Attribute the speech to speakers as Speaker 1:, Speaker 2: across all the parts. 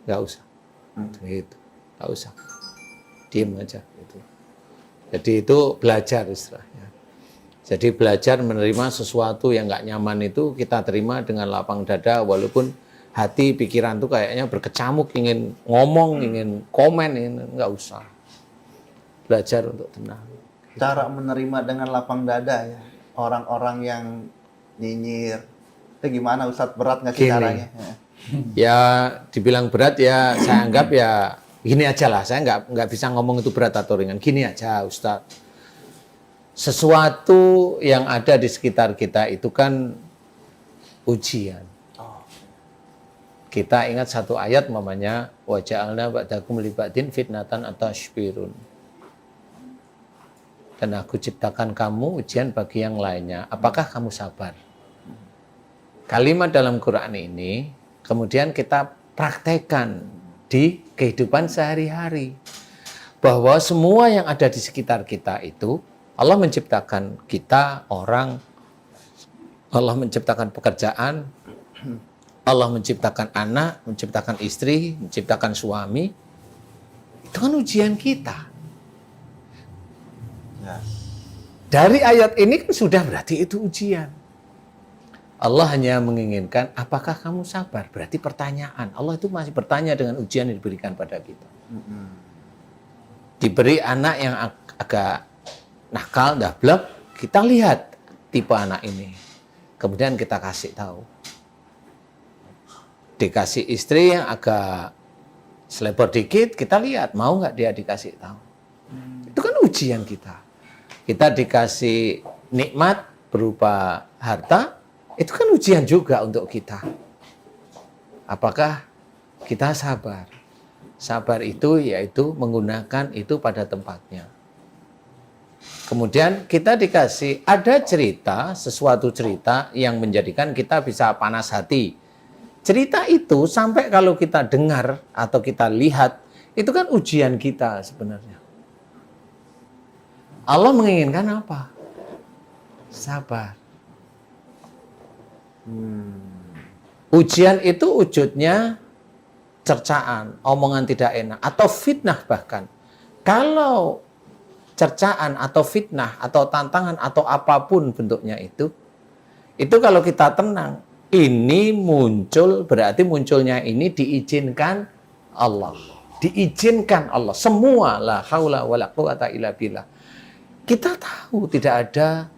Speaker 1: nggak usah. Itu, nggak usah. Diem aja. Gitu. Jadi itu belajar istilahnya. Jadi belajar menerima sesuatu yang nggak nyaman itu kita terima dengan lapang dada, walaupun hati, pikiran tuh kayaknya berkecamuk, ingin ngomong, ingin komen, nggak usah. Belajar untuk tenang.
Speaker 2: Cara menerima dengan lapang dada ya. Orang-orang yang nyinyir. Itu gimana Ustadz? Berat nggak sih
Speaker 1: Gini.
Speaker 2: caranya?
Speaker 1: Ya dibilang berat ya saya anggap ya gini aja lah. Saya nggak bisa ngomong itu berat atau ringan. Gini aja Ustadz. Sesuatu yang ada di sekitar kita itu kan ujian. Kita ingat satu ayat mamanya wa ja'alna ba'dakum li ba'din fitnatan atashbirun. Dan aku ciptakan kamu ujian bagi yang lainnya. Apakah kamu sabar? Kalimat dalam Quran ini kemudian kita praktekkan di kehidupan sehari-hari. Bahwa semua yang ada di sekitar kita itu Allah menciptakan kita, orang, Allah menciptakan pekerjaan, Allah menciptakan anak, menciptakan istri, menciptakan suami. Itu kan ujian kita.
Speaker 2: Ya.
Speaker 1: Dari ayat ini kan sudah berarti itu ujian. Allah hanya menginginkan, apakah kamu sabar? Berarti pertanyaan. Allah itu masih bertanya dengan ujian yang diberikan pada kita. Diberi anak yang agak nakal, dablek, kita lihat tipe anak ini. Kemudian kita kasih tahu. Dikasih istri yang agak selebor dikit, kita lihat mau nggak dia dikasih tahu. Itu kan ujian kita. Kita dikasih nikmat berupa harta, itu kan ujian juga untuk kita. Apakah kita sabar? Sabar itu yaitu menggunakan itu pada tempatnya. Kemudian kita dikasih ada cerita, sesuatu cerita yang menjadikan kita bisa panas hati. Cerita itu sampai kalau kita dengar atau kita lihat, itu kan ujian kita sebenarnya. Allah menginginkan apa? Sabar. Ujian itu wujudnya cercaan, omongan tidak enak, atau fitnah bahkan. Kalau cercaan atau fitnah atau tantangan atau apapun bentuknya itu kalau kita tenang, ini muncul, berarti munculnya ini diizinkan Allah. Diizinkan Allah. Semua la haula wala quwata illa billah. Kita tahu tidak ada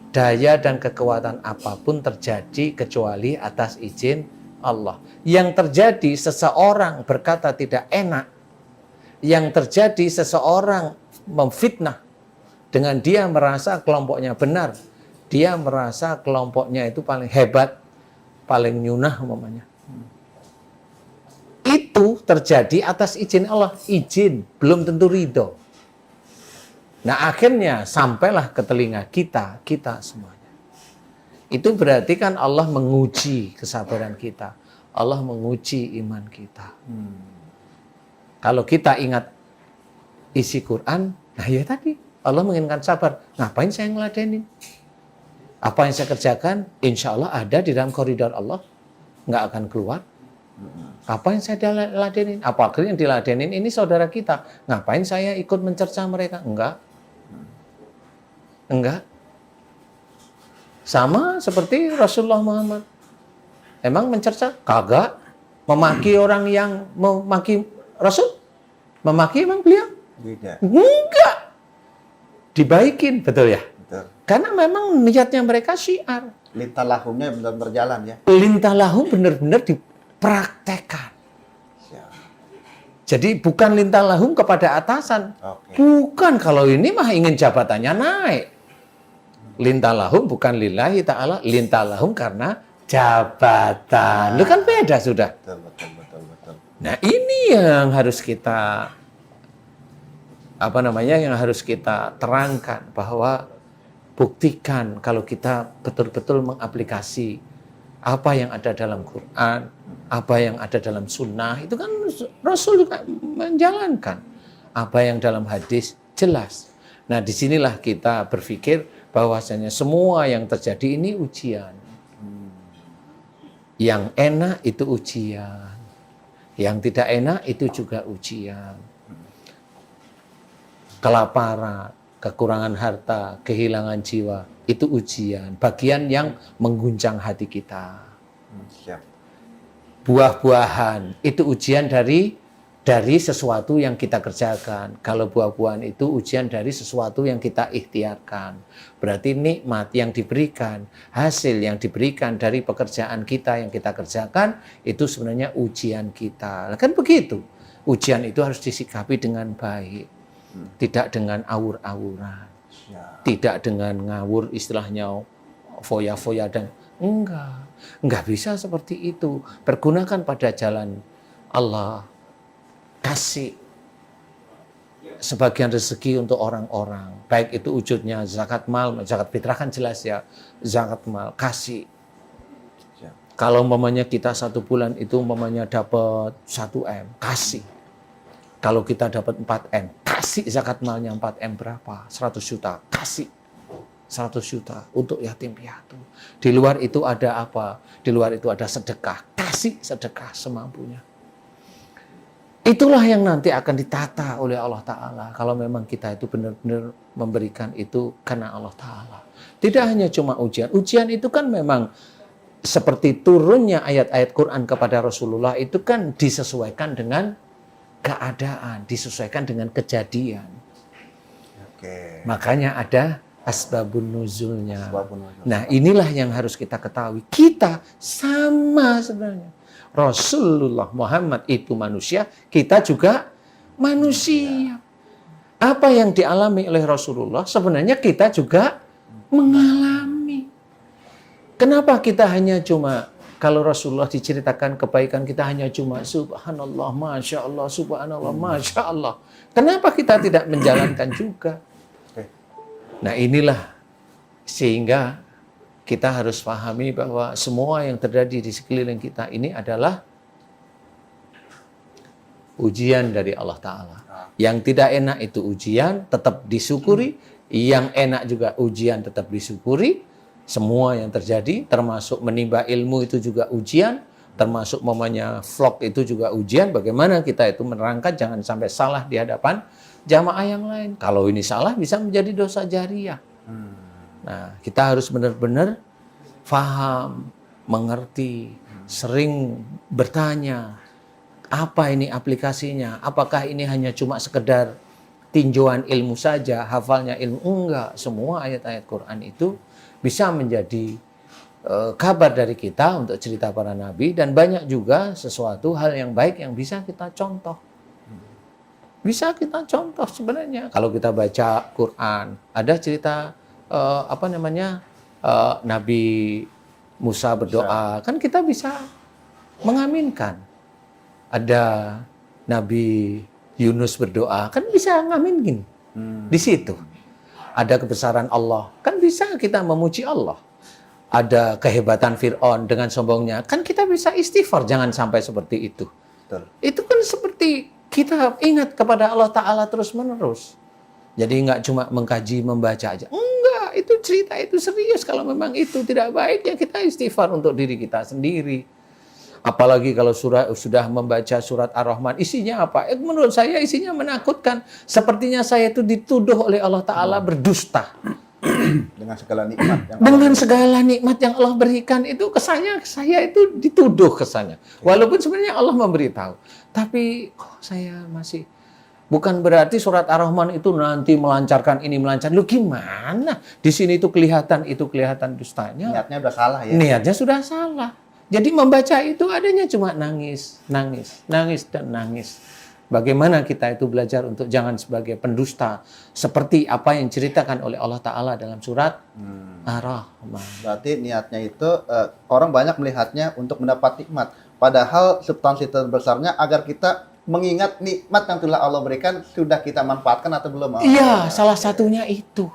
Speaker 1: daya dan kekuatan apapun terjadi kecuali atas izin Allah. Yang terjadi seseorang berkata tidak enak. Yang terjadi seseorang memfitnah dengan dia merasa kelompoknya benar, dia merasa kelompoknya itu paling hebat, paling nyunah umpamanya. Itu terjadi atas izin Allah, izin, belum tentu ridho. Nah akhirnya sampailah ke telinga kita semuanya. Itu berarti kan Allah menguji kesabaran kita, Allah menguji iman kita. Kalau kita ingat isi Quran, nah ya tadi Allah menginginkan sabar. Ngapain saya ngeladenin? Apa yang saya kerjakan, insya Allah ada di dalam koridor Allah, nggak akan keluar. Apa yang saya ladenin? Apakah yang diladenin ini saudara kita? Ngapain saya ikut mencerca mereka? Enggak. Sama seperti Rasulullah Muhammad. Emang mencerca? Kagak. Memaki orang yang memaki Rasul? Memaki emang beliau?
Speaker 2: Tidak.
Speaker 1: Enggak. Dibaikin, betul ya?
Speaker 2: Betul.
Speaker 1: Karena memang niatnya mereka syiar.
Speaker 2: Lintalahumnya benar-benar jalan ya.
Speaker 1: Lintalahum benar-benar dipraktekkan.
Speaker 2: Siap.
Speaker 1: Jadi bukan lintalahum kepada atasan.
Speaker 2: Oke.
Speaker 1: Bukan, kalau ini mah ingin jabatannya naik. Lintalahum bukan lillahi ta'ala. Lintalahum karena jabatan. Itu kan beda sudah.
Speaker 2: Betul.
Speaker 1: Nah ini yang harus kita yang harus kita terangkan, bahwa buktikan kalau kita betul-betul mengaplikasi apa yang ada dalam Quran, apa yang ada dalam sunnah, itu kan Rasul juga menjalankan. Apa yang dalam hadis jelas. Nah disinilah kita berpikir bahwasanya semua yang terjadi ini ujian. Yang enak itu ujian. Yang tidak enak itu juga ujian. Kelaparan, kekurangan harta, kehilangan jiwa, itu ujian. Bagian yang mengguncang hati kita.
Speaker 2: Siap.
Speaker 1: Buah-buahan, itu ujian dari sesuatu yang kita kerjakan. Kalau buah-buahan itu ujian dari sesuatu yang kita ikhtiarkan. Berarti nikmat yang diberikan, hasil yang diberikan dari pekerjaan kita yang kita kerjakan, itu sebenarnya ujian kita. Kan begitu. Ujian itu harus disikapi dengan baik. Tidak dengan awur-awuran. Tidak dengan ngawur istilahnya foya-foya dan enggak bisa seperti itu. Pergunakan pada jalan Allah. Kasih sebagian rezeki untuk orang-orang. Baik itu wujudnya zakat mal, zakat fitrah kan jelas ya. Zakat mal, kasih. Kalau umpamanya kita 1 bulan itu umpamanya dapat 1 M, kasih. Kalau kita dapat 4 M, kasih zakat malnya 4 M berapa? 100 juta, kasih. 100 juta untuk yatim piatu. Di luar itu ada apa? Di luar itu ada sedekah. Kasih sedekah semampunya. Itulah yang nanti akan ditata oleh Allah Ta'ala. Kalau memang kita itu benar-benar memberikan itu karena Allah Ta'ala. Tidak hanya cuma ujian. Ujian itu kan memang seperti turunnya ayat-ayat Quran kepada Rasulullah itu kan disesuaikan dengan keadaan, disesuaikan dengan kejadian.
Speaker 2: Oke.
Speaker 1: Makanya ada asbabun nuzulnya.
Speaker 2: Asbabun nuzul.
Speaker 1: Nah, inilah yang harus kita ketahui. Kita sama sebenarnya. Rasulullah Muhammad itu manusia, kita juga manusia. Apa yang dialami oleh Rasulullah sebenarnya kita juga mengalami. Kenapa kita hanya cuma, kalau Rasulullah diceritakan kebaikan kita hanya cuma subhanallah, masya Allah, subhanallah, masya Allah. Kenapa kita tidak menjalankan juga? Nah inilah sehingga kita harus pahami bahwa semua yang terjadi di sekeliling kita ini adalah ujian dari Allah Ta'ala. Yang tidak enak itu ujian, tetap disyukuri. Yang enak juga ujian, tetap disyukuri. Semua yang terjadi, termasuk menimba ilmu itu juga ujian. Termasuk mamanya vlog itu juga ujian. Bagaimana kita itu menerangkan, jangan sampai salah di hadapan jamaah yang lain. Kalau ini salah, bisa menjadi dosa jariah. Nah, kita harus benar-benar faham, mengerti, sering bertanya, apa ini aplikasinya? Apakah ini hanya cuma sekedar tinjauan ilmu saja, hafalnya ilmu? Enggak, semua ayat-ayat Quran itu bisa menjadi kabar dari kita untuk cerita para nabi, dan banyak juga sesuatu hal yang baik yang bisa kita contoh. Bisa kita contoh sebenarnya. Kalau kita baca Quran, ada cerita Nabi Musa berdoa, kan kita bisa mengaminkan. Ada Nabi Yunus berdoa, kan bisa ngaminkin di situ. Ada kebesaran Allah, kan bisa kita memuji Allah. Ada kehebatan Fir'aun dengan sombongnya, kan kita bisa istighfar, jangan sampai seperti itu.
Speaker 2: Betul.
Speaker 1: Itu kan seperti kita ingat kepada Allah Ta'ala terus-menerus. Jadi nggak cuma mengkaji, membaca aja. Enggak, itu cerita itu serius. Kalau memang itu tidak baik, ya kita istighfar untuk diri kita sendiri. Apalagi kalau sudah membaca surat Ar-Rahman, isinya apa? Menurut saya isinya menakutkan. Sepertinya saya itu dituduh oleh Allah Ta'ala berdusta.
Speaker 2: Dengan segala nikmat yang
Speaker 1: Dengan segala nikmat yang Allah berikan, itu kesannya saya itu dituduh kesannya. Walaupun sebenarnya Allah memberitahu. Tapi kok saya masih... Bukan berarti surat Ar-Rahman itu nanti melancarkan ini, melancarkan. Lu gimana? Di sini itu kelihatan dustanya.
Speaker 2: niatnya udah salah ya.
Speaker 1: Niatnya sudah salah. Jadi membaca itu adanya cuma nangis, nangis, nangis, dan nangis. Bagaimana kita itu belajar untuk jangan sebagai pendusta. Seperti apa yang diceritakan oleh Allah Ta'ala dalam surat Ar-Rahman.
Speaker 2: Berarti niatnya itu orang banyak melihatnya untuk mendapat nikmat. Padahal substansi terbesarnya agar kita mengingat nikmat yang telah Allah berikan, sudah kita manfaatkan atau belum?
Speaker 1: Iya, salah satunya itu.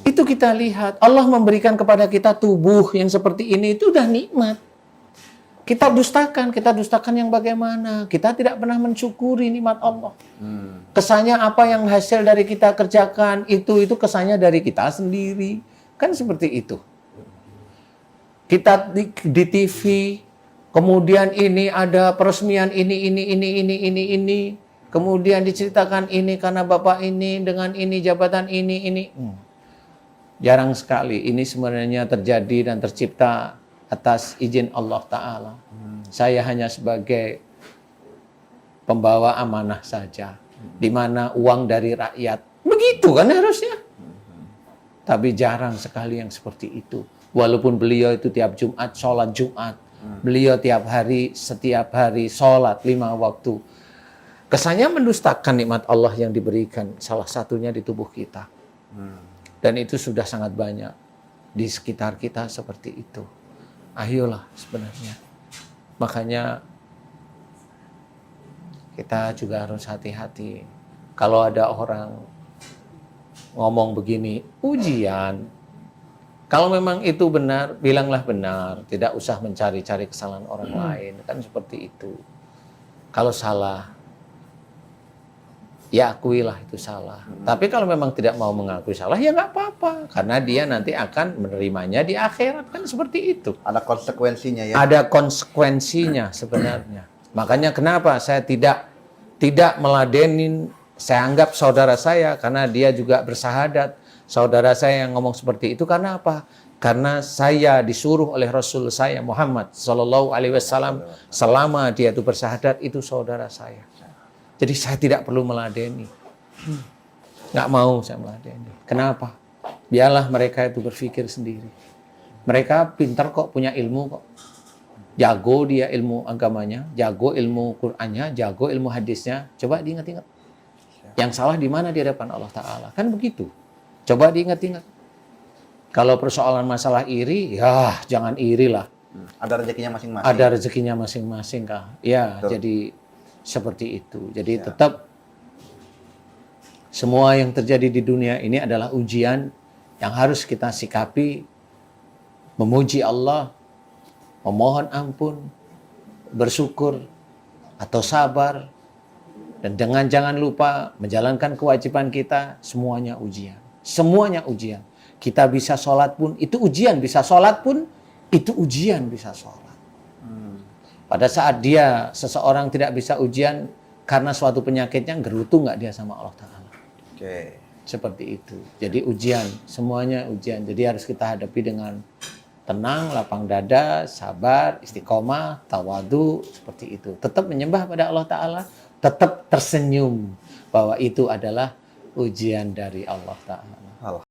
Speaker 1: Itu kita lihat. Allah memberikan kepada kita tubuh yang seperti ini, itu udah nikmat. Kita dustakan yang bagaimana? Kita tidak pernah mensyukuri nikmat Allah. Kesannya apa yang hasil dari kita kerjakan, itu kesannya dari kita sendiri. Kan seperti itu. Kita di TV, Kemudian ini ada peresmian ini. Kemudian diceritakan ini karena bapak ini dengan ini jabatan ini. Jarang sekali ini sebenarnya terjadi dan tercipta atas izin Allah Ta'ala. Saya hanya sebagai pembawa amanah saja. Di mana uang dari rakyat. Begitu kan harusnya. Tapi jarang sekali yang seperti itu. Walaupun beliau itu tiap Jumat, sholat Jumat. Beliau setiap hari sholat 5 waktu. Kesannya mendustakan nikmat Allah yang diberikan. Salah satunya di tubuh kita. Dan itu sudah sangat banyak. Di sekitar kita seperti itu. Ayolah sebenarnya. Makanya kita juga harus hati-hati. Kalau ada orang ngomong begini, ujian. Kalau memang itu benar, bilanglah benar. Tidak usah mencari-cari kesalahan orang lain. Kan seperti itu. Kalau salah, ya akuilah itu salah. Tapi kalau memang tidak mau mengakui salah, ya nggak apa-apa. Karena dia nanti akan menerimanya di akhirat. Kan seperti itu.
Speaker 2: Ada konsekuensinya ya.
Speaker 1: Ada konsekuensinya sebenarnya. Makanya kenapa saya tidak meladenin, saya anggap saudara saya karena dia juga bersahadat. Saudara saya yang ngomong seperti itu karena apa? Karena saya disuruh oleh Rasul saya Muhammad Sallallahu Alaihi Wasallam selama dia itu bersahadat itu saudara saya. Jadi saya tidak perlu meladeni. Nggak mau saya meladeni. Kenapa? Biarlah mereka itu berpikir sendiri. Mereka pintar kok, punya ilmu kok. Jago dia ilmu agamanya, jago ilmu Qur'annya, jago ilmu hadisnya. Coba diingat-ingat. Yang salah di mana di hadapan Allah Ta'ala. Kan begitu. Coba diingat-ingat. Kalau persoalan masalah iri, ya jangan iri lah.
Speaker 2: Ada rezekinya masing-masing.
Speaker 1: Ada rezekinya masing-masing kah? Ya, betul. Jadi seperti itu. Jadi tetap semua yang terjadi di dunia ini adalah ujian yang harus kita sikapi, memuji Allah, memohon ampun, bersyukur, atau sabar, dan jangan lupa menjalankan kewajiban kita, semuanya ujian. Semuanya ujian. Kita bisa sholat pun, itu ujian. Bisa sholat pun, itu ujian bisa sholat. Pada saat seseorang tidak bisa ujian, karena suatu penyakitnya, gerutu nggak dia sama Allah Ta'ala. Seperti itu. Jadi ujian, semuanya ujian. Jadi harus kita hadapi dengan tenang, lapang dada, sabar, istiqomah, tawadu, seperti itu. Tetap menyembah pada Allah Ta'ala, tetap tersenyum bahwa itu adalah ujian dari Allah Ta'ala.